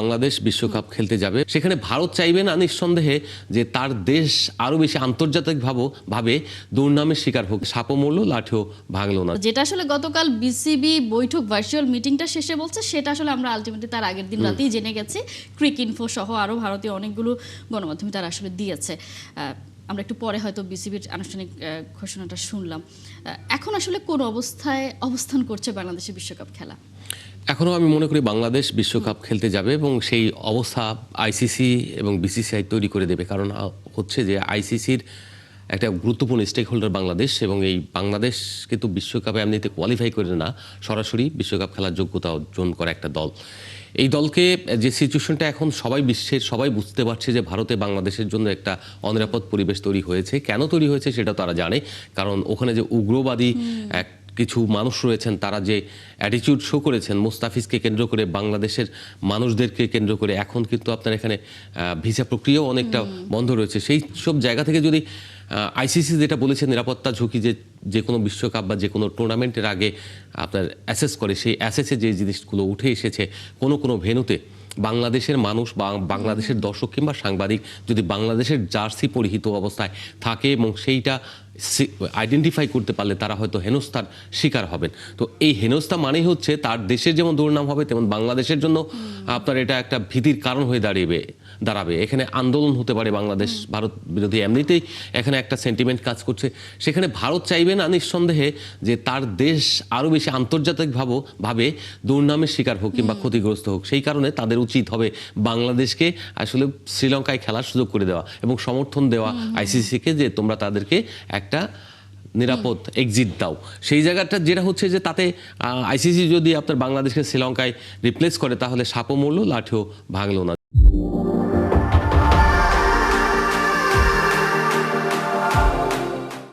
বাংলাদেশ বিশ্বকাপ খেলতে যাবে, সেখানে ভারত চাইবে না নিঃসন্দেহে যে তার দেশ আরো বেশি আন্তর্জাতিক ভাবে দুর্নামের শিকার হোক। সাপও মরলো, লাঠিও ভাঙলো না। যেটা আসলে গতকাল বিসিবি বৈঠক ভার্চুয়াল মিটিংটা শেষে বলছে, সেটা আসলে আমরা আলটিমেটলি তার আগের দিন রাতেই জেনে গেছি। ক্রিক ইনফো সহ আরো ভারতীয় অনেকগুলো গণমাধ্যমে তারা আসলে দিয়েছে। আমরা একটু পরে হয়তো বিসিবির আনুষ্ঠানিক ঘোষণাটা শুনলাম। এখন আসলে কোন অবস্থায় অবস্থান করছে বাংলাদেশের বিশ্বকাপ খেলা? এখনও আমি মনে করি বাংলাদেশ বিশ্বকাপ খেলতে যাবে এবং সেই অবস্থা আইসিসি এবং বিসিসিআই তৈরি করে দেবে। কারণ হচ্ছে যে আইসিসির একটা গুরুত্বপূর্ণ স্টেক হোল্ডার বাংলাদেশ, এবং এই বাংলাদেশ কিন্তু বিশ্বকাপে এমনিতে কোয়ালিফাই করে না, সরাসরি বিশ্বকাপ খেলার যোগ্যতা অর্জন করা একটা দল। এই দলকে যে সিচুয়েশনটা এখন বিশ্বের সবাই বুঝতে পারছে যে ভারতে বাংলাদেশের জন্য একটা অনিরাপদ পরিবেশ তৈরি হয়েছে। কেন তৈরি হয়েছে সেটা তারা জানে, কারণ ওখানে যে উগ্রবাদী কিছু মানুষ রয়েছেন, তারা যে অ্যাটিটিউড শো করেছেন মোস্তাফিজকে কেন্দ্র করে, বাংলাদেশের মানুষদেরকে কেন্দ্র করে, এখন কিন্তু আপনার এখানে ভিসা প্রক্রিয়াও অনেকটা বন্ধ রয়েছে। সেই সব জায়গা থেকে যদি আইসিসি যেটা বলেছে নিরাপত্তা ঝুঁকি, যে কোনো বিশ্বকাপ বা যে কোনো টুর্নামেন্টের আগে আপনার অ্যাসেস করে, সেই অ্যাসেসে যে জিনিসগুলো উঠে এসেছে, কোনো ভেন্যুতে বাংলাদেশের মানুষ বা বাংলাদেশের দর্শক কিংবা সাংবাদিক যদি বাংলাদেশের জার্সি পরিহিত অবস্থায় থাকে এবং সেইটা আইডেন্টিফাই করতে পারলে তারা হয়তো হেনস্থার শিকার হবেন। তো এই হেনস্থা মানেই হচ্ছে তার দেশের যেমন দুর্নাম হবে, তেমন বাংলাদেশের জন্য আপনার এটা একটা ভীতির কারণ হয়ে দাঁড়াবে। এখানে আন্দোলন হতে পারে, বাংলাদেশ ভারত বিরোধী এমনিতেই এখানে একটা সেন্টিমেন্ট কাজ করছে। সেখানে ভারত চাইবে না নিঃসন্দেহে যে তার দেশ আরও বেশি আন্তর্জাতিকভাবে দুর্নামের শিকার হোক কিংবা ক্ষতিগ্রস্ত হোক। সেই কারণে তাদের উচিত হবে বাংলাদেশকে আসলে শ্রীলঙ্কায় খেলার সুযোগ করে দেওয়া এবং সমর্থন দেওয়া আইসিসিকে, যে তোমরা তাদেরকে একটা নিরাপদ এক্সিট দাও। সেই জায়গাটা যেটা হচ্ছে যে তাতে আইসিসি যদি আপনার বাংলাদেশকে শ্রীলঙ্কায় রিপ্লেস করে, তাহলে সাপও মরলো, লাঠিও ভাঙলো না।